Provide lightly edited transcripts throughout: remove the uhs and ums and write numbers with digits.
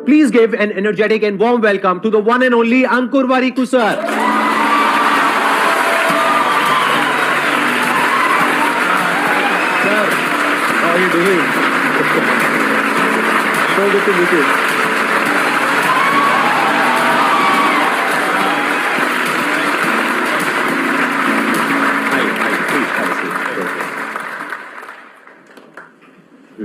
please give an energetic and warm welcome to the one and only Ankur Warikoo sir. Sir, how are you doing? So good to meet you.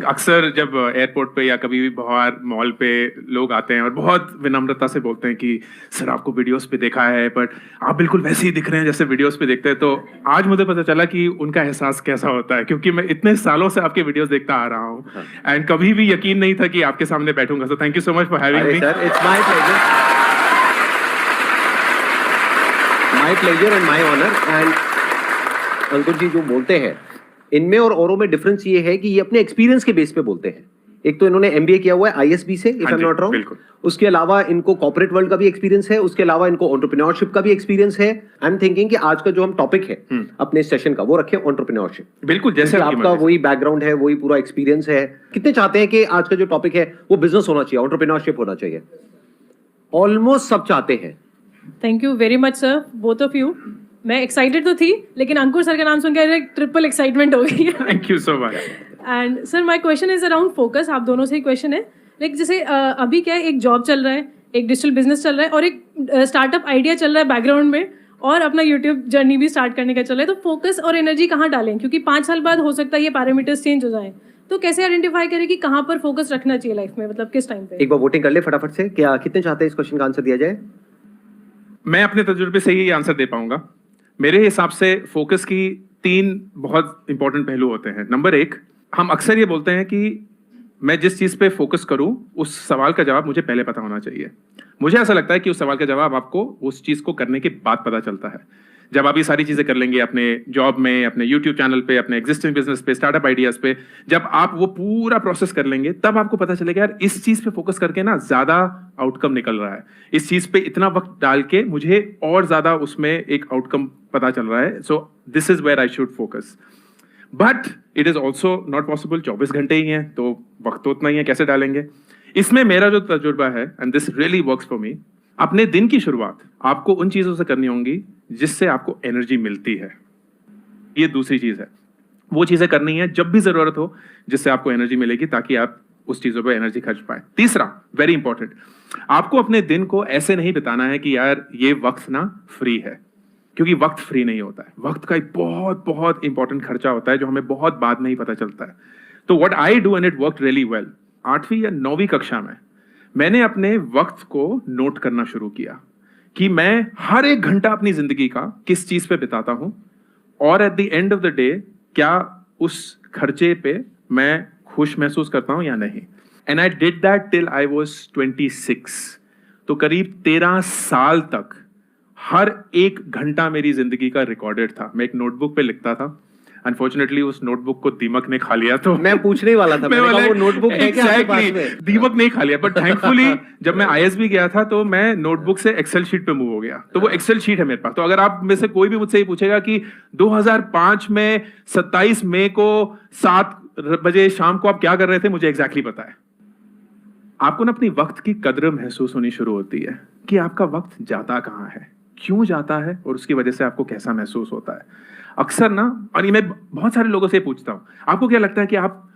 अक्सर जब airport पे या कभी भी बाहर mall पे लोग आते हैं और बहुत विनम्रता से बोलते हैं कि सर आपको वीडियोस पे देखा है बट आप बिल्कुल वैसे ही दिख रहे हैं जैसे वीडियोस पे देखते हैं, तो आज मुझे पता चला कि उनका एहसास कैसा होता है, क्योंकि मैं इतने सालों से आपके वीडियोस देखता आ रहा हूँ एंड कभी भी यकीन नहीं था कि आपके सामने बैठूंगा. So thank you so much for having me. Sir, it's my pleasure and my honour. And Ankur ji जो बोलते हैं इनमें और औरों में डिफरेंस ये है कि ये अपने एक्सपीरियंस के बेस पे बोलते हैं. एक तो इन्होंने एमबीए किया हुआ है आईएसबी से, if I am not wrong. उसके अलावा इनको कॉर्पोरेट वर्ल्ड का भी एक्सपीरियंस है, उसके अलावा इनको एंटरप्रेन्योरशिप का भी एक्सपीरियंस है. आई एम थिंकिंग कि आज का जो हम टॉपिक है अपने सेशन का वो रखें एंटरप्रेन्योरशिप. बिल्कुल, जैसे आपका वही बैकग्राउंड है, वही पूरा एक्सपीरियंस है. कितने चाहते हैं कि आज का जो टॉपिक है वो बिजनेस होना चाहिए, एंटरप्रेन्योरशिप होना चाहिए? ऑलमोस्ट सब चाहते हैं. Thank you very much sir, both of you. मैं एक्साइटेड तो थी, लेकिन अंकुर सर का नाम सुन के ट्रिपल एक्साइटमेंट हो गई है. Thank you so much. And sir my question is around focus. आप दोनों से ही क्वेश्चन है. लाइक जैसे अभी क्या है, एक जॉब चल रहा है, एक डिजिटल बिजनेस चल रहा है और एक स्टार्टअप आइडिया चल रहा है बैकग्राउंड में, और अपना यूट्यूब जर्नी भी स्टार्ट करने का चल रहा है. तो फोकस और एनर्जी कहाँ डालें, क्योंकि 5 साल बाद हो सकता है ये पैरामीटर्स चेंज हो जाए. तो कैसे आइडेंटिफाई करें कि कहाँ पर फोकस रखना चाहिए लाइफ में, मतलब किस टाइम पे? एक बार वोटिंग कर ले फटाफट से. क्या कितने चाहते हैं इस क्वेश्चन का आंसर दिया जाए? मैं अपने तजुर्बे से ही आंसर दे पाऊंगा. मेरे हिसाब से फोकस की 3 बहुत इंपॉर्टेंट पहलू होते हैं. नंबर 1, हम अक्सर ये बोलते हैं कि मैं जिस चीज पे फोकस करूं उस सवाल का जवाब मुझे पहले पता होना चाहिए. मुझे ऐसा लगता है कि उस सवाल का जवाब आपको उस चीज को करने के बाद पता चलता है. जब आप ये सारी चीजें कर लेंगे अपने जॉब में, अपने यूट्यूब चैनल पे, अपने एग्जिस्टिंग बिजनेस पे, स्टार्टअप आइडियाज पे, जब आप वो पूरा प्रोसेस कर लेंगे तब आपको पता चलेगा यार इस चीज पे फोकस करके ना ज्यादा आउटकम निकल रहा है, इस चीज पे इतना वक्त डाल के मुझे और ज्यादा उसमें एक आउटकम पता चल रहा है. So this is where I should focus. But it is also not possible. 24 घंटे ही है तो वक्त तो उतना ही है, कैसे डालेंगे? इसमें मेरा जो तजुर्बा है, and this really works for me, अपने दिन की शुरुआत आपको उन चीजों से करनी होंगी जिससे आपको एनर्जी मिलती है. ये दूसरी चीज है. वो चीजें करनी है जब भी जरूरत हो जिससे आपको एनर्जी मिलेगी, ताकि आप उस चीजों पे एनर्जी खर्च पाए. तीसरा, वेरी इंपॉर्टेंट, आपको अपने दिन को ऐसे नहीं बिताना है कि यार ये वक्त ना फ्री है, क्योंकि वक्त फ्री नहीं होता है. वक्त का एक बहुत बहुत इंपॉर्टेंट खर्चा होता है जो हमें बहुत बाद में ही पता चलता है. तो what I do and it worked really well, 8वीं या 9वीं कक्षा में मैंने अपने वक्त को नोट करना शुरू किया कि मैं हर एक घंटा अपनी जिंदगी का किस चीज पे बिताता हूं और at the end of the day क्या उस खर्चे पे मैं खुश महसूस करता हूं या नहीं. And I did that till I was 26. तो करीब 13 साल तक हर एक घंटा मेरी जिंदगी का रिकॉर्डेड था. मैं एक नोटबुक पे लिखता था. अनफॉर्चुनेटली उस नोटबुक को दीमक ने खा लिया. तो मैं पूछने ही वाला था, मैंने कहा वो नोटबुक है क्या आपके पास में? दीमक नहीं खा लिया, बट थैंकफुली जब मैं आईएसबी गया था तो मैं नोटबुक से एक्सेल शीट पे मूव हो गया. तो वो एक्सेल शीट है मेरे पास. तो अगर आप में से कोई भी मुझसे ये पूछेगा कि 2005 में 27 मई को 7 बजे शाम को आप क्या कर रहे थे, मुझे एग्जैक्टली पता है. आपको ना अपनी वक्त की कद्र महसूस होनी शुरू होती है कि आपका वक्त जाता कहाँ है, क्यों जाता है और उसकी वजह से आपको कैसा महसूस होता है. अक्सर ना, और ये मैं बहुत सारे लोगों से पूछता हूं, आपको क्या लगता है कि आप,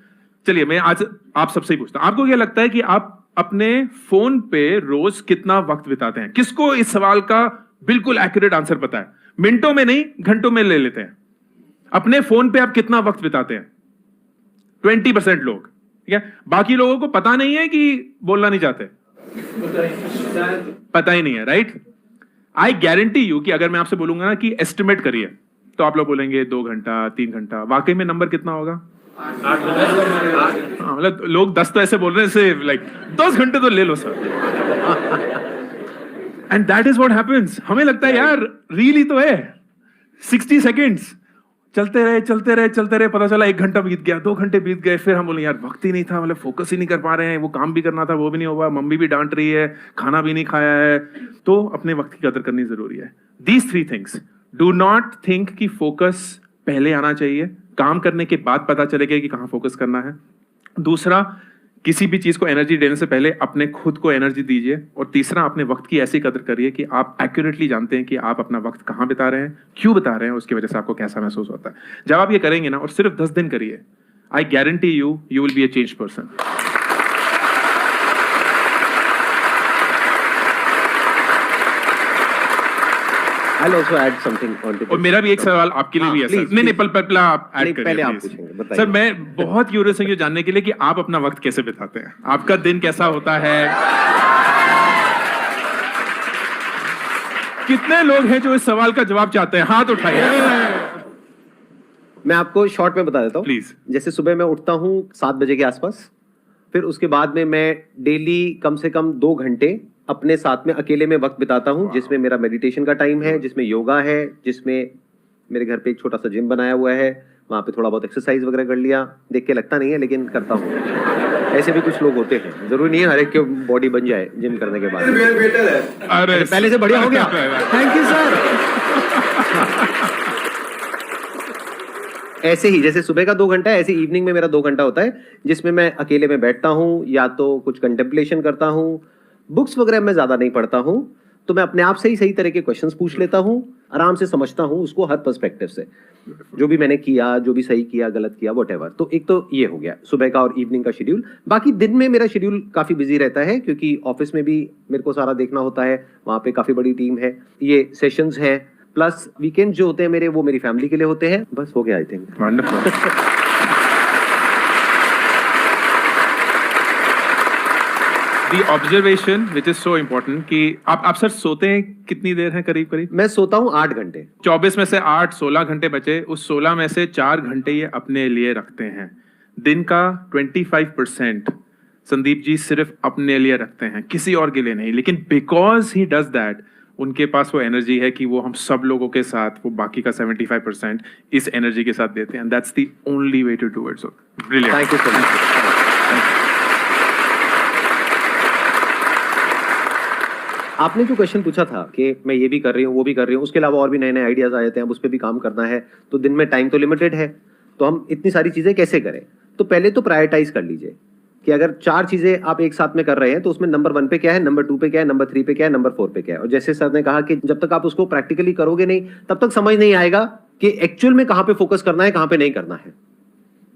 चलिए मैं आज आप सबसे ही पूछता हूं, आपको क्या लगता है कि आप अपने फोन पे रोज कितना वक्त बिताते हैं? किसको इस सवाल का बिल्कुल एक्यूरेट आंसर पता है? मिनटों में नहीं, घंटों में ले लेते हैं. अपने फोन पे आप कितना वक्त बिताते हैं? 20% लोग. ठीक है, बाकी लोगों को पता नहीं है कि बोलना नहीं चाहते, पता ही नहीं है. राइट? आई गारंटी यू कि अगर मैं आपसे बोलूंगा ना कि एस्टिमेट करिए, तो आप लोग बोलेंगे 2 घंटा 3 घंटा. वाकई में नंबर कितना होगा? 8. मतलब लोग 10 तो ऐसे बोल रहे हैं, लाइक 10 घंटे तो ले लो sir. And that is what happens. हमें लगता है यार रील ही तो है, 60 सेकेंड्स चलते रहे, पता चला 1 घंटा बीत गया, 2 घंटे बीत गए. फिर हम बोले यार वक्त ही नहीं था, मतलब फोकस ही नहीं कर पा रहे हैं, वो काम भी करना था वो भी नहीं हुआ, मम्मी भी डांट रही है, खाना भी नहीं खाया है. तो अपने वक्त की कदर करनी जरूरी है. These 3 things. Do not think कि फोकस पहले आना चाहिए, काम करने के बाद पता चलेगा कि कहां फोकस करना है. दूसरा, किसी भी चीज को एनर्जी देने से पहले अपने खुद को एनर्जी दीजिए, और तीसरा अपने वक्त की ऐसी कदर करिए कि आप एक्यूरेटली जानते हैं कि आप अपना वक्त कहाँ बिता रहे हैं, क्यों बिता रहे हैं, उसकी वजह से आपको कैसा महसूस होता है। जब आप ये करेंगे ना, और सिर्फ 10 दिन करिए, I guarantee you will be a change person. I'll also add something on to this. और मेरा भी एक सवाल आपके लिए भी है सर। please, नहीं पहले आप ऐड करिए पहले आप please। पूछेंगे, बताइए। सर मैं बहुत क्यूरियस हूँ ये जानने के लिए कि आप अपना वक्त कैसे बिताते हैं, आपका दिन कैसा होता है। कितने लोग हैं जो इस सवाल का जवाब चाहते हैं, हाथ उठाइए। मैं आपको शॉर्ट में बता देता हूँ। Please. जैसे सुबह मैं उठता हूँ 7 बजे के आसपास, फिर उसके बाद में मैं डेली कम से कम 2 घंटे अपने साथ में अकेले में वक्त बिताता हूँ, जिसमें मेरा मेडिटेशन का टाइम है, जिसमें योगा है, जिसमें मेरे घर पे एक छोटा सा जिम बनाया हुआ है, वहाँ पे थोड़ा बहुत एक्सरसाइज वगैरह कर लिया। देख के लगता नहीं है लेकिन करता हूँ। ऐसे भी कुछ लोग होते हैं, जरूरी नहीं है हर एक की बॉडी बन जाए जिम करने के बाद। अरे पहले से बढ़िया हो गया। Thank you sir. ऐसे ही जैसे सुबह का 2 घंटा है, ऐसे इवनिंग में मेरा 2 घंटा होता है, जिसमें मैं अकेले में बैठता हूँ, या तो कुछ कंटेम्पलेशन करता हूँ। बुक्स वगैरह मैं ज्यादा नहीं पढ़ता हूँ, तो मैं अपने आप से ही सही तरह के क्वेश्चंस पूछ लेता हूँ, आराम से समझता हूँ उसको हर पर्सपेक्टिव से, जो भी मैंने किया, जो भी सही किया, गलत किया, व्हाटएवर। तो एक तो ये हो गया सुबह का और इवनिंग का शेड्यूल। बाकी दिन में मेरा शेड्यूल काफी बिजी रहता है, क्योंकि ऑफिस में भी मेरे को सारा देखना होता है, वहाँ पे काफी बड़ी टीम है, ये सेशंस है, प्लस वीकेंड जो होते हैं मेरे, वो मेरी फैमिली के लिए होते हैं। बस हो गया I think. Wonderful. The observation which is so important कि आप सर सोते हैं कितनी देर है करीब करीब? मैं सोता हूँ 8 घंटे। 24 में से 8 16 घंटे बचे, उस 16 में से 4 घंटे ये अपने लिए रखते हैं। दिन का 25% संदीप जी सिर्फ अपने लिए रखते हैं, किसी और के लिए नहीं। लेकिन बिकॉज ही डज दैट, उनके पास वो एनर्जी है कि वो हम सब लोगों के साथ वो बाकी का 75% इस एनर्जी के साथ देते हैं। That's the only way to do it. So brilliant. Thank you so much. आपने जो क्वेश्चन पूछा था कि मैं ये भी कर रही हूँ, वो भी कर रही हूँ, उसके अलावा और भी नए नए आइडियाज आ जाते हैं, अब उस पर भी काम करना है, तो दिन में टाइम तो लिमिटेड है, तो हम इतनी सारी चीजें कैसे करें? तो पहले तो प्रायोरिटाइज कर लीजिए कि अगर 4 चीजें आप एक साथ में कर रहे हैं, तो उसमें नंबर 1 पे क्या है, नंबर 2 पे क्या है, नंबर 3 पे क्या है, नंबर 4 पे क्या है। और जैसे सर ने कहा कि जब तक आप उसको प्रैक्टिकली करोगे नहीं, तब तक समझ नहीं आएगा कि एक्चुअल में कहाँ पे फोकस करना है, कहाँ पे नहीं करना है।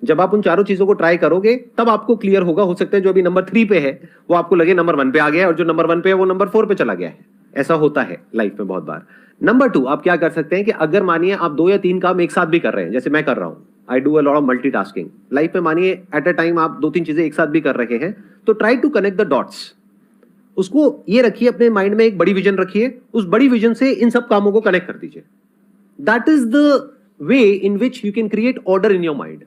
जब आप उन चारों चीजों को ट्राई करोगे, तब आपको क्लियर होगा। हो सकता है जो अभी नंबर 3 पे है वो आपको लगे नंबर 1 पे आ गया है, और जो नंबर 1 पे है वो नंबर 4 पे चला गया है। ऐसा होता है लाइफ में बहुत बार। नंबर 2, आप क्या कर सकते हैं कि अगर मानिए आप 2 या 3 काम एक साथ भी कर रहे हैं, जैसे मैं कर रहा हूं, I do a lot of multitasking life में। मानिए एट अ टाइम आप 2-3 चीजें एक साथ भी कर रहे हैं, तो try to connect the dots. उसको ये रखिए अपने माइंड में, एक बड़ी विजन रखिए, उस बड़ी विजन से इन सब कामों को कनेक्ट कर दीजिए। That is the way in which you can create order in your mind.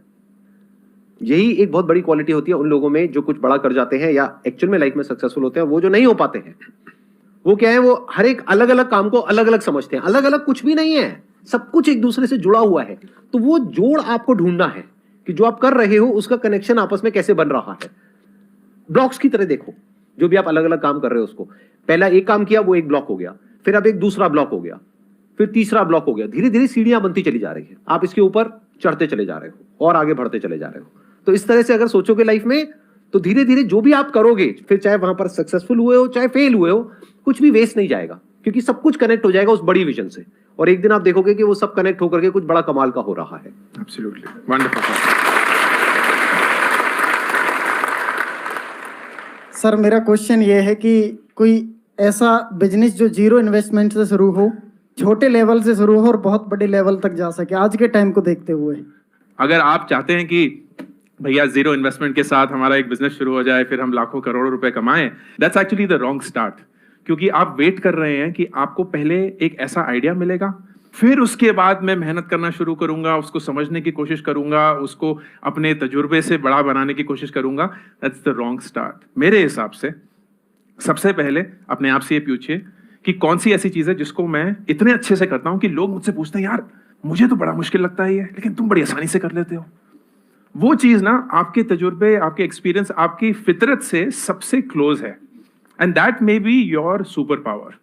यही एक बहुत बड़ी क्वालिटी होती है उन लोगों में जो कुछ बड़ा कर जाते हैं या एक्चुअल में लाइफ में सक्सेसफुल होते हैं। वो जो नहीं हो पाते हैं, वो क्या है, वो हर एक अलग अलग काम को अलग अलग समझते हैं। अलग अलग कुछ भी नहीं है, सब कुछ एक दूसरे से जुड़ा हुआ है। तो वो जोड़ आपको ढूंढना है कि जो आप कर रहे हो उसका कनेक्शन आपस में कैसे बन रहा है। ब्लॉक्स की तरह देखो, जो भी आप अलग अलग काम कर रहे हो उसको, पहला एक काम किया वो एक ब्लॉक हो गया, फिर अब एक दूसरा ब्लॉक हो गया, फिर तीसरा ब्लॉक हो गया। धीरे धीरे सीढ़ियां बनती चली जा रही है, आप इसके ऊपर चढ़ते चले जा रहे हो और आगे बढ़ते चले जा रहे हो। तो इस तरह से अगर सोचोगे लाइफ में, तो धीरे धीरे जो भी आप करोगे, फिर चाहे वहां पर सक्सेसफुल हुए हो चाहे फेल हुए हो, कुछ भी वेस्ट नहीं जाएगा, क्योंकि सब कुछ कनेक्ट हो जाएगा उस बड़ी विजन से। और एक दिन आप देखोगे कि वो सब कनेक्ट होकर के कुछ बड़ा कमाल का हो रहा है। Absolutely wonderful. सर मेरा क्वेश्चन ये है कि कोई ऐसा बिजनेस जो 0 इन्वेस्टमेंट से शुरू हो, छोटे लेवल से शुरू हो और बहुत बड़े लेवल तक जा सके आज के टाइम को देखते हुए। अगर आप चाहते हैं कि भैया 0 इन्वेस्टमेंट के साथ हमारा एक बिजनेस शुरू हो जाए, फिर हम लाखों करोड़ों रुपए कमाएं, that's actually the wrong start. क्योंकि आप वेट कर रहे हैं कि आपको पहले एक ऐसा आइडिया मिलेगा, फिर उसके बाद मैं मेहनत करना शुरू करूंगा, उसको समझने की कोशिश करूंगा, उसको अपने तजुर्बे से बड़ा बनाने की कोशिश करूंगा। That's the wrong start. मेरे हिसाब से सबसे पहले अपने आप से ये पूछिए कि कौन सी ऐसी चीज है जिसको मैं इतने अच्छे से करता हूं कि लोग मुझसे पूछते हैं, यार मुझे तो बड़ा मुश्किल लगता है ये, लेकिन तुम बड़ी आसानी से कर लेते हो। वो चीज ना आपके तजुर्बे, आपके एक्सपीरियंस, आपकी फितरत से सबसे क्लोज है, and that may be your super power.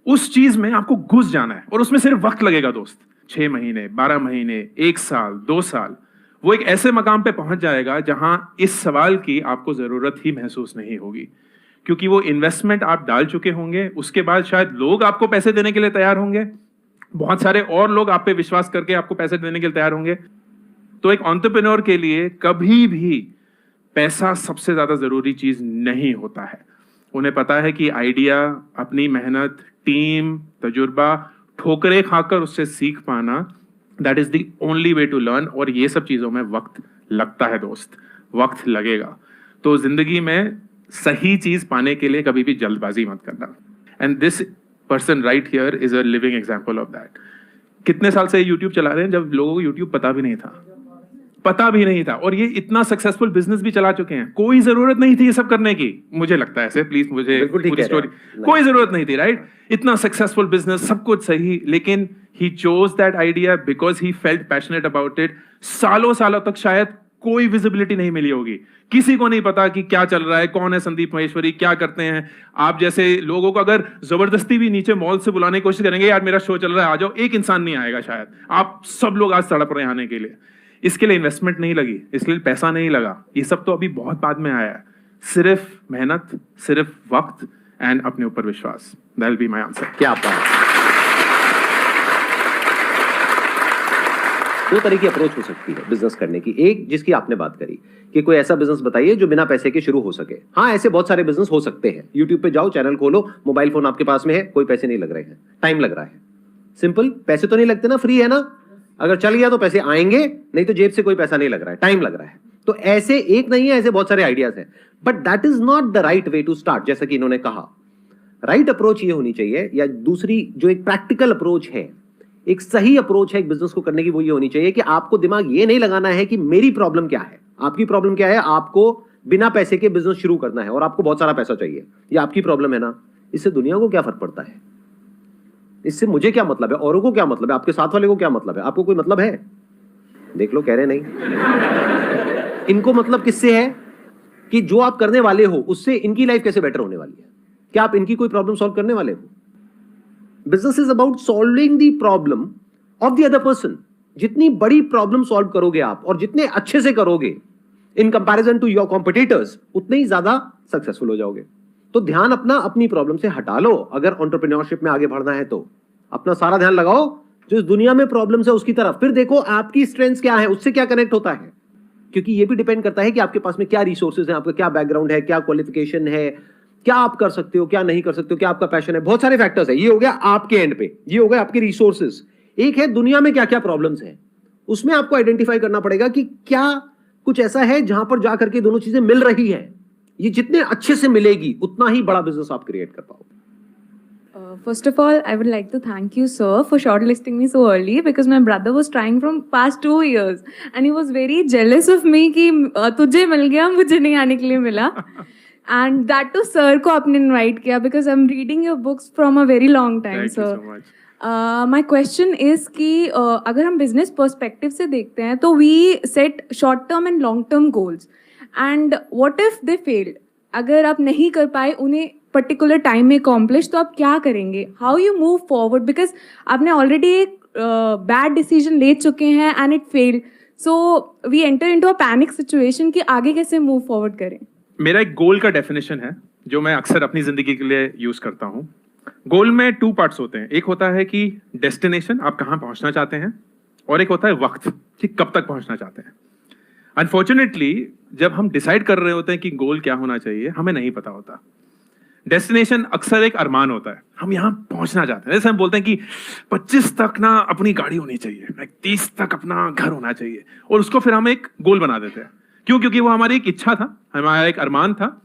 उस चीज में आपको घुस जाना है, और उसमें सिर्फ वक्त लगेगा दोस्त, 6 महीने, 12 महीने, 1 साल, 2 साल। वो एक ऐसे मकाम पे पहुंच जाएगा जहां इस सवाल की आपको जरूरत ही महसूस नहीं होगी, क्योंकि वो इन्वेस्टमेंट आप डाल चुके होंगे। उसके बाद शायद लोग आपको पैसे देने के लिए तैयार होंगे, बहुत सारे और लोग आप पे विश्वास करके आपको पैसे देने के लिए तैयार होंगे। तो एक एंटरप्रेन्योर के लिए कभी भी पैसा सबसे ज्यादा जरूरी चीज नहीं होता है। उन्हें पता है कि आइडिया, अपनी मेहनत, टीम, तजुर्बा, ठोकरें खाकर उससे सीख पाना, that is the only way to learn. और ये सब चीजों में वक्त लगता है दोस्त, वक्त लगेगा। तो जिंदगी में सही चीज पाने के लिए कभी भी जल्दबाजी मत करना। And this person right here is a living example of that. कितने साल से यूट्यूब चला रहे हैं जब लोगों को यूट्यूब पता भी नहीं था, और ये इतना सक्सेसफुल बिजनेस भी चला चुके हैं। कोई जरूरत नहीं थी ये सब करने की, मुझे लगता है ऐसे, प्लीज मुझे पूरी स्टोरी, कोई जरूरत नहीं थी, राइट? इतना सक्सेसफुल बिजनेस, सब कुछ सही, लेकिन he chose that idea because he felt passionate about it. सालों सालों तक शायद कोई विजिबिलिटी नहीं मिली होगी, किसी को नहीं पता कि क्या चल रहा है, कौन है संदीप महेश्वरी, क्या करते हैं। आप जैसे लोगों को अगर जबरदस्ती भी नीचे मॉल से बुलाने की कोशिश करेंगे, यार मेरा शो चल रहा है आ जाओ, एक इंसान नहीं आएगा शायद। आप सब लोग आज तड़प रहे हैं आने के लिए। इसके लिए इन्वेस्टमेंट नहीं लगी, इसके लिए पैसा नहीं लगा, ये सब तो अभी बहुत बाद में आया है। सिर्फ मेहनत, सिर्फ वक्त एंड अपने ऊपर विश्वास। That will be my answer. क्या बात है। दो तरह की अप्रोच हो सकती है बिजनेस करने की। एक जिसकी आपने बात करी कि कोई ऐसा बिजनेस बताइए जो बिना पैसे के शुरू हो सके। हाँ, ऐसे बहुत सारे बिजनेस हो सकते हैं। यूट्यूब पे जाओ, चैनल खोलो, मोबाइल फोन आपके पास में है, कोई पैसे नहीं लग रहे हैं, टाइम लग रहा है। सिंपल, पैसे तो नहीं लगते ना, फ्री है ना। अगर चल गया तो पैसे आएंगे, नहीं तो जेब से कोई पैसा नहीं लग रहा है, टाइम लग रहा है। तो ऐसे एक नहीं है, ऐसे बहुत सारे आइडियाज हैं, but that is not the right way to start. जैसा कि इन्होंने कहा, राइट अप्रोच ये होनी चाहिए, या दूसरी जो एक प्रैक्टिकल अप्रोच है, एक सही अप्रोच है एक बिजनेस को करने की, वो ये होनी चाहिए कि आपको दिमाग ये नहीं लगाना है कि मेरी प्रॉब्लम क्या है। आपकी प्रॉब्लम क्या है? आपको बिना पैसे के बिजनेस शुरू करना है और आपको बहुत सारा पैसा चाहिए, ये आपकी प्रॉब्लम है ना। इससे दुनिया को क्या फर्क पड़ता है? इससे मुझे क्या मतलब है, औरों को क्या मतलब है, आपके साथ वाले को क्या मतलब है? आपको कोई मतलब है? देख लो, कह रहे नहीं। इनको मतलब किससे है कि जो आप करने वाले हो उससे इनकी लाइफ कैसे बेटर होने वाली है। क्या आप इनकी कोई प्रॉब्लम सॉल्व करने वाले हो? Business is about solving the problem of the other person. जितनी बड़ी प्रॉब्लम सॉल्व करोगे आप और जितने अच्छे से करोगे in comparison to your competitors, उतने ही ज्यादा सक्सेसफुल हो जाओगे। तो ध्यान अपना अपनी प्रॉब्लम से हटा लो। अगर एंटरप्रेन्योरशिप में आगे बढ़ना है तो अपना सारा ध्यान लगाओ जो इस दुनिया में प्रॉब्लम्स है उसकी तरफ। फिर देखो आपकी स्ट्रेंथ्स क्या है, उससे क्या कनेक्ट होता है, क्योंकि ये भी डिपेंड करता है कि आपके पास में क्या रिसोर्सेज हैं, आपका क्या बैकग्राउंड है, क्या क्वालिफिकेशन है, क्या आप कर सकते हो, क्या नहीं कर सकते हो, क्या आपका पैशन है। बहुत सारे फैक्टर्स है। ये हो गया आपके एंड पे, ये हो गया आपके रिसोर्सेज। एक है दुनिया में क्या क्या प्रॉब्लम्स हैं, उसमें आपको आइडेंटिफाई करना पड़ेगा कि क्या कुछ ऐसा है जहां पर जाकर के दोनों चीजें मिल रही हैं। ये जितने अच्छे से मिलेगी उतना ही बड़ा बिजनेस आप क्रिएट कर पाओगे। First of all, I would like to thank you, sir, for shortlisting me so early because my brother was trying from past 2 years and he was very jealous of me कि तुझे मिल गया, मुझे नहीं आने के लिए मिला। And that to sir को आपने invite किया because I'm reading your books from a very long time, Thank sir. you so much. My question is कि अगर हम business perspective से देखते हैं तो we set short term and long term goals and what if they failed? अगर आप नहीं कर पाए उन्हें पर्टिकुलर टाइम में अकॉम्प्लिश, तो आप क्या करेंगे? How you move forward? Because आपने ऑलरेडी एक बैड डिसीजन ले चुके हैं and it fail, so we enter into a panic situation कि आगे कैसे मूव फॉरवर्ड करें। मेरा एक गोल का डेफिनेशन है जो मैं अक्सर अपनी जिंदगी के लिए यूज करता हूँ। गोल में 2 पार्ट्स होते हैं। एक होता है कि डेस्टिनेशन, आप कहाँ पहुंचना चाहते हैं, और एक होता है वक्त कि कब तक पहुंचना चाहते हैं। अनफॉर्चुनेटली जब हम डिसाइड कर रहे होते हैं कि गोल क्या होना चाहिए, हमें नहीं पता होता। डेस्टिनेशन अक्सर एक अरमान होता है, हम यहाँ पहुंचना चाहते हैं। जैसे हम बोलते हैं कि 25 तक ना अपनी गाड़ी होनी चाहिए, 30 तक अपना घर होना चाहिए, और उसको फिर हम एक गोल बना देते हैं। क्यों? क्योंकि वो हमारी एक इच्छा था, हमारा एक अरमान था,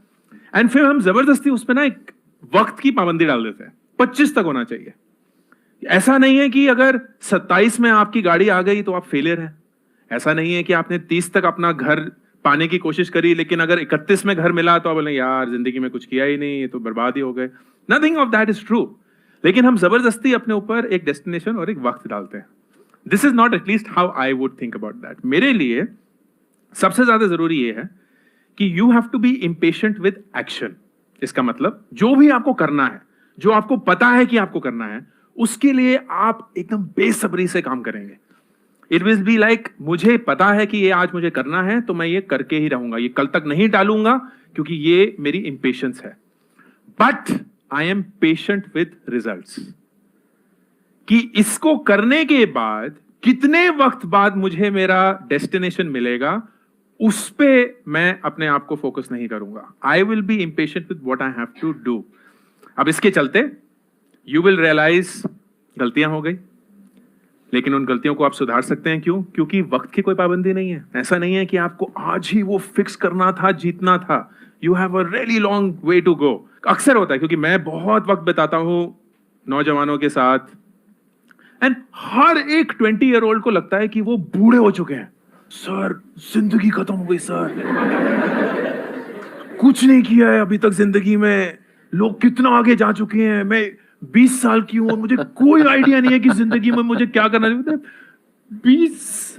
एंड फिर हम जबरदस्ती उसमें ना एक वक्त की पाबंदी डाल देते हैं, 25 तक होना चाहिए। ऐसा नहीं है कि अगर 27 में आपकी गाड़ी आ गई तो आप फेलियर हैं। ऐसा नहीं है कि आपने 30 तक अपना घर पाने की कोशिश करी, लेकिन अगर 31 में घर मिला तो आप बोले यार जिंदगी में कुछ किया ही नहीं, ये तो बर्बाद ही हो गए। Nothing of that is true. लेकिन हम जबरदस्ती अपने ऊपर एक डेस्टिनेशन और एक वक्त डालते हैं। This is not at least how I would think about that. मेरे लिए सबसे ज्यादा जरूरी ये है कि you have to be impatient with action. इसका मतलब जो भी आपको करना है, जो आपको पता है कि आपको करना है, उसके लिए आप एकदम बेसब्री से काम करेंगे। इट विल बी लाइक मुझे पता है कि ये आज मुझे करना है तो मैं ये करके ही रहूंगा, ये कल तक नहीं टालूंगा क्योंकि ये मेरी इम्पेशंस है। But I am patient with results, कि इसको करने के बाद कितने वक्त बाद मुझे मेरा डेस्टिनेशन मिलेगा, उस पे मैं अपने आप को फोकस नहीं करूंगा। I will be impatient with what I have to do. अब इसके चलते यू विल रियलाइज गलतियां हो गई, लेकिन उन गलतियों को आप सुधार सकते हैं। क्यों? क्योंकि वक्त की कोई पाबंदी नहीं है। ऐसा नहीं है कि आपको आज ही वो फिक्स करना था, जीतना था। You have a really long way to go. अक्सर होता है, क्योंकि मैं बहुत वक्त बिताता हूं नौजवानों के साथ, एंड हर एक 20-year-old को लगता है कि वो बूढ़े हो चुके हैं। सर जिंदगी खत्म हो गई सर, कुछ नहीं किया है अभी तक जिंदगी में, लोग कितना आगे जा चुके हैं, मैं 20 साल की हूं और मुझे कोई आइडिया नहीं है कि जिंदगी में मुझे क्या करना चाहिए। 20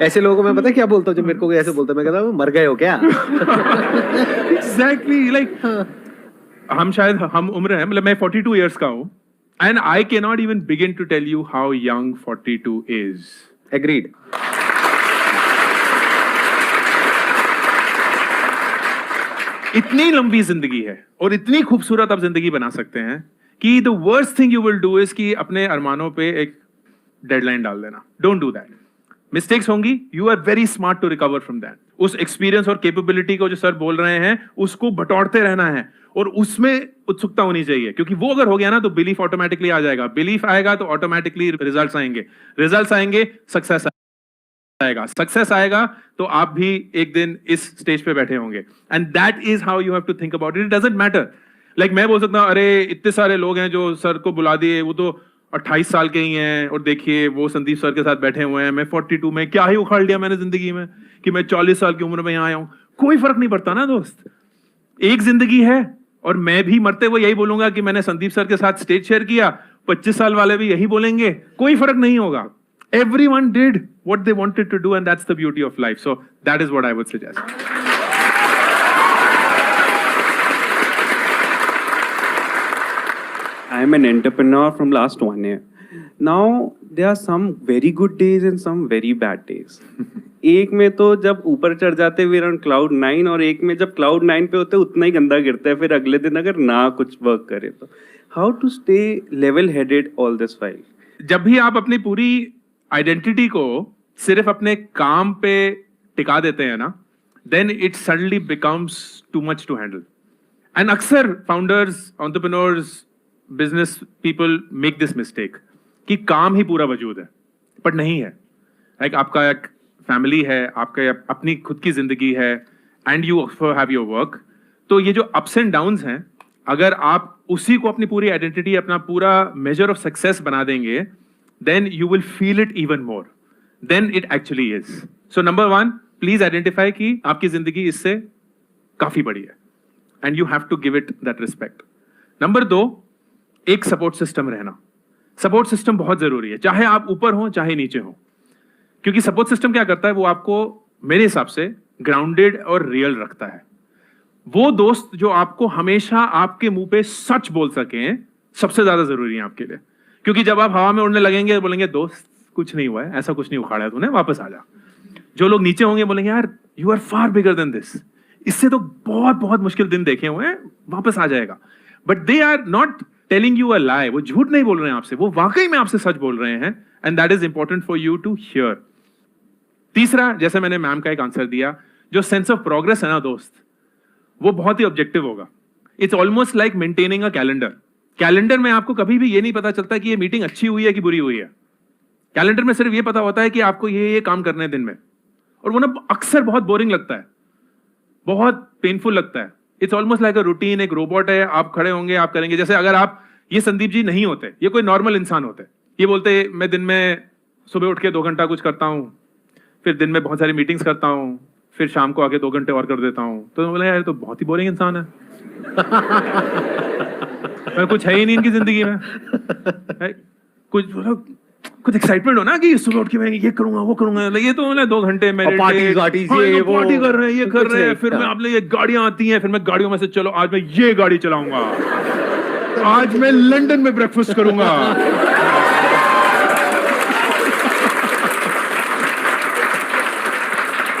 ऐसे लोगों को मैं पता क्या बोलता हूँ, जब मेरे को कोई ऐसे बोलता है मैं कहता हूँ मर गए हो क्या? एग्जैक्टली लाइक हम उम्र है, मतलब मैं 42 इयर्स का हूं, and I can not even begin to tell you how young 42 is. Agreed. इतनी लंबी जिंदगी है और इतनी खूबसूरत आप जिंदगी बना सकते हैं कि the worst thing you will do is कि अपने अरमानों पे एक डेडलाइन डाल देना। Don't do that. मिस्टेक्स होंगी, you are very smart to recover from that. उस एक्सपीरियंस और कैपेबिलिटी को जो सर बोल रहे हैं उसको बटोरते रहना है और उसमें उत्सुकता होनी चाहिए, क्योंकि वो अगर हो गया ना तो बिलीफ ऑटोमेटिकली आ जाएगा। बिलीफ आएगा तो ऑटोमेटिकली रिजल्ट्स आएंगे, रिजल्ट्स आएंगे सक्सेस आएगा, सक्सेस आएगा तो आप भी एक दिन इस स्टेज पे बैठे होंगे। And that is how you have to think about it. It doesn't matter like मैं बोल सकता हूं अरे इतने सारे लोग हैं जो सर को बुला दिए, वो तो 28 साल के ही हैं और देखिए वो संदीप सर के साथ बैठे हुए हैं, मैं 42 में क्या ही उखाड़ लिया मैंने जिंदगी में कि मैं 40 साल की उम्र में यहाँ आया हूं। कोई फर्क नहीं पड़ता ना दोस्त, एक जिंदगी है और मैं भी मरते हुए यही बोलूंगा कि मैंने संदीप सर के साथ स्टेज शेयर किया, 25 साल वाले भी यही बोलेंगे, कोई फर्क नहीं होगा। Everyone did what they wanted to do, and that's the beauty of life. So that is what I would suggest. I am an entrepreneur from last 1 year. Now there are some very good days and some very bad days. एक में तो जब ऊपर चढ़ जाते हैं we're on cloud 9, और एक में जब cloud 9 पे होते उतना ही गंदा गिरता है फिर अगले दिन अगर ना कुछ वर्क करे तो। How to stay level headed all this while? जब भी आप अपनी पूरी आइडेंटिटी को सिर्फ अपने काम पे टिका देते हैं ना, then it suddenly becomes too much to handle. And अक्सर founders, entrepreneurs, business people make this mistake कि काम ही पूरा वजूद है, बट नहीं है। लाइक आपका एक फैमिली है, आपका अपनी खुद की जिंदगी है, and you have your work. तो ये जो अप्स एंड डाउन्स हैं, अगर आप उसी को अपनी पूरी आइडेंटिटी, अपना पूरा मेजर ऑफ सक्सेस बना देंगे, then you will feel it even more than it actually is. So number 1, please identify कि आपकी जिंदगी इससे काफी बड़ी है and you have to give it that respect. Number 2, एक सपोर्ट सिस्टम रहना। सपोर्ट सिस्टम बहुत जरूरी है, चाहे आप ऊपर हो चाहे नीचे हो, क्योंकि सपोर्ट सिस्टम क्या करता है, वो आपको मेरे हिसाब से ग्राउंडेड और रियल रखता है। वो दोस्त जो आपको हमेशा आपके मुंह पे सच बोल सके सबसे ज्यादा जरूरी है आपके लिए, क्योंकि जब आप हवा में उड़ने लगेंगे बोलेंगे दोस्त कुछ नहीं हुआ है, ऐसा कुछ नहीं उखाड़ा है तूने, वापस आ जा। जो लोग नीचे होंगे बोलेंगे यार you are far bigger than this, इससे तो बहुत बहुत मुश्किल दिन देखे हुए हैं, वापस आ जाएगा। But they are not telling you a lie, वो झूठ नहीं बोल रहे हैं आपसे, वो वाकई में आपसे सच बोल रहे हैं, and that is important for you to hear. तीसरा, जैसे मैंने मैम का एक आंसर दिया, जो सेंस ऑफ प्रोग्रेस है ना दोस्त, वो बहुत ही ऑब्जेक्टिव होगा। It's almost like maintaining a calendar. Calendar में आपको कभी भी ये नहीं पता चलता कि ये मीटिंग अच्छी हुई है कि बुरी हुई है। कैलेंडर में सिर्फ ये पता होता है कि आपको ये काम करने हैं दिन में, और वो ना अक्सर बहुत बोरिंग लगता है, बहुत पेनफुल लगता है। It's almost like a routine, एक रोबोट है, आप खड़े होंगे आप करेंगे। जैसे अगर आप, ये संदीप जी नहीं होते, ये कोई नॉर्मल इंसान होते, ये बोलते मैं दिन में सुबह उठ के 2 घंटा कुछ करता हूँ, फिर दिन में बहुत सारी मीटिंग्स करता हूँ, फिर शाम को आके 2 घंटे और कर देता हूँ, तो बोले यार तो बहुत ही बोरिंग इंसान है। कुछ है ही नहीं इनकी जिंदगी में, कुछ एक्साइटमेंट हो ना कि सुबह उठ के मैं ये करूंगा वो करूंगा, ये तो 2 घंटे मेडिटेट, पार्टी कर रहे हैं, ये कर रहे हैं, फिर मैं आप ये गाड़ियां आती हैं, फिर मैं गाड़ियों में से चलो आज मैं ये गाड़ी चलाऊंगा, आज मैं लंदन में ब्रेकफास्ट करूंगा।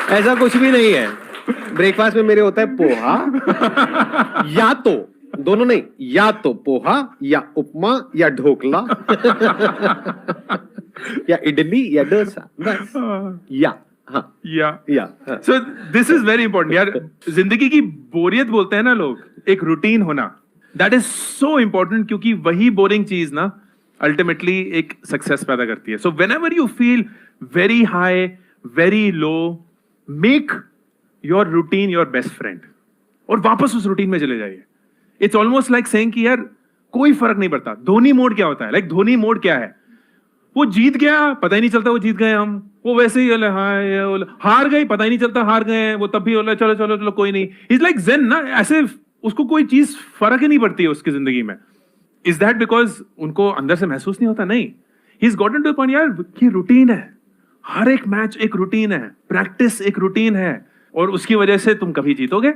ऐसा कुछ भी नहीं है। ब्रेकफास्ट में मेरे होता है पोहा या तो, दोनों नहीं, या तो पोहा या उपमा या ढोकला या इडली या डोसा, बस। या हाँ या हाँ। सो दिस इज वेरी इंपॉर्टेंट यार। जिंदगी की बोरियत बोलते हैं ना लोग, एक रूटीन होना, दैट इज सो इंपॉर्टेंट, क्योंकि वही बोरिंग चीज ना अल्टीमेटली एक सक्सेस पैदा करती है। So when ever you feel very high, very low, make your routine your best friend और वापस उस रूटीन में चले जाइए। इट्स ऑलमोस्ट लाइक सेइंग कि यार कोई फर्क नहीं पड़ता। धोनी मोड क्या होता है? लाइक धोनी मोड क्या है? वो जीत गया, पता ही नहीं चलता वो जीत गए हम। वो वैसे ही हार गए, पता ही नहीं चलता हार गए। वो तब भी चलो चलो चलो कोई नहीं। इज लाइक ज़ेन ना, ऐसे उसको कोई चीज फर्क ही नहीं पड़ती है उसकी जिंदगी में। इज दैट बिकॉज उनको अंदर से महसूस नहीं होता? नहीं, he is gotten two point यार कि रूटीन है, हर एक मैच एक रूटीन है, प्रैक्टिस एक रूटीन है, और उसकी वजह से तुम कभी जीतोगे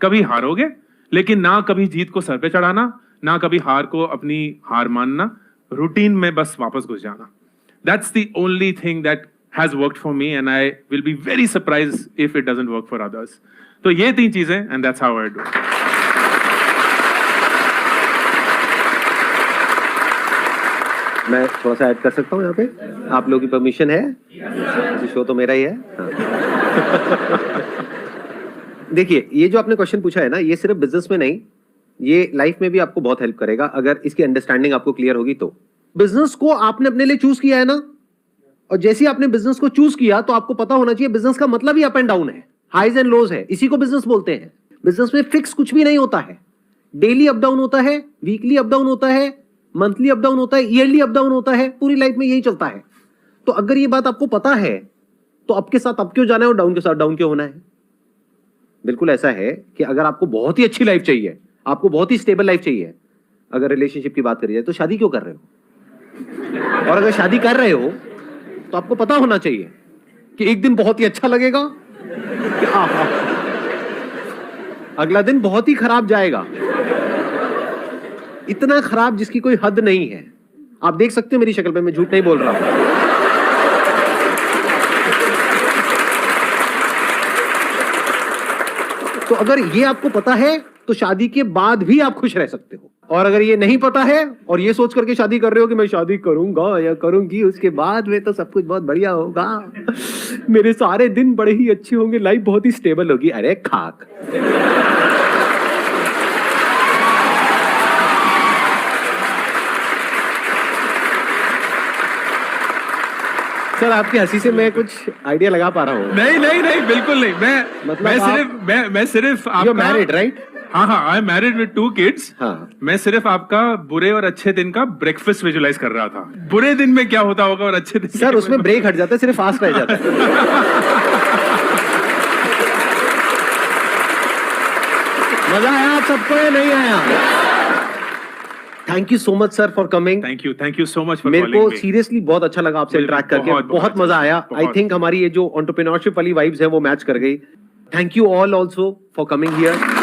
कभी हारोगे, लेकिन ना कभी जीत को सर पे चढ़ाना, ना कभी हार को अपनी हार मानना, रूटीन में बस वापस घुस जाना। That's the only thing that has worked for me, and I will be very surprised if it doesn't work for others. तो ये तीन चीजें, and that's how I do. मैं थोड़ा सा ऐड कर सकता हूँ यहाँ पे? आप लोगों की परमिशन है? शो तो मेरा ही है। हाँ। देखिए, ये जो आपने क्वेश्चन पूछा है ना, ये सिर्फ बिजनेस में नहीं, ये लाइफ में भी आपको बहुत हेल्प करेगा अगर इसकी अंडरस्टैंडिंग आपको क्लियर होगी तो। बिजनेस को आपने अपने लिए चूज किया है ना, और जैसे ही आपने बिजनेस को चूज किया तो आपको पता होना चाहिए बिजनेस का मतलब ही अप एंड डाउन है, हाईज एंड लोज है। इसी को बिजनेस बोलते हैं। बिजनेस में फिक्स कुछ भी नहीं होता है। डेली अप डाउन होता है, वीकली अप डाउन होता है, मंथली अप डाउन होता है, ईयरली अप डाउन होता है, पूरी लाइफ में यही चलता है। तो अगर ये बात आपको पता है तो अप के साथ अप क्यों जाना है और डाउन के साथ डाउन क्यों होना है? बिल्कुल ऐसा है कि अगर आपको बहुत ही अच्छी लाइफ चाहिए, आपको बहुत ही स्टेबल लाइफ चाहिए, अगर रिलेशनशिप की बात करी जाए तो शादी क्यों कर रहे हो? और अगर शादी कर रहे हो तो आपको पता होना चाहिए कि एक दिन बहुत ही अच्छा लगेगा, अगला दिन बहुत ही खराब जाएगा, इतना खराब जिसकी कोई हद नहीं है। आप देख सकते हो मेरी शक्ल पे, मैं झूठ नहीं बोल रहा हूं। तो अगर ये आपको पता है तो शादी के बाद भी आप खुश रह सकते हो, और अगर ये नहीं पता है और ये सोच करके शादी कर रहे हो कि मैं शादी करूंगा या करूंगी, उसके बाद में तो सब कुछ बहुत बढ़िया होगा, मेरे सारे दिन बड़े ही अच्छे होंगे, लाइफ बहुत ही स्टेबल होगी, अरे खाक। सर, आपकी हंसी से मैं कुछ आइडिया लगा पा रहा हूँ। नहीं नहीं नहीं, बिल्कुल नहीं। मैं सिर्फ आपका मैरिड, राइट? हाँ हाँ, I am married with 2 kids. हाँ। मैं सिर्फ आपका बुरे और अच्छे दिन का ब्रेकफास्ट विजुलाइज कर रहा था। बुरे दिन में क्या होता होगा और अच्छे दिन सर, उसमें ब्रेक हट जाता है, सिर्फ फास्ट रह जाता है। मजा आया आप सबको या नहीं आया? Thank you so much sir for coming. Thank you so much for मेरे को सीरियसली बहुत अच्छा लगा आपसे इंटरेक्ट करके, बहुत मजा आया। आई थिंक हमारी ये जो एंटरप्रेन्योरशिप वाली वाइब्स है वो मैच कर गई। Thank you all also for coming here.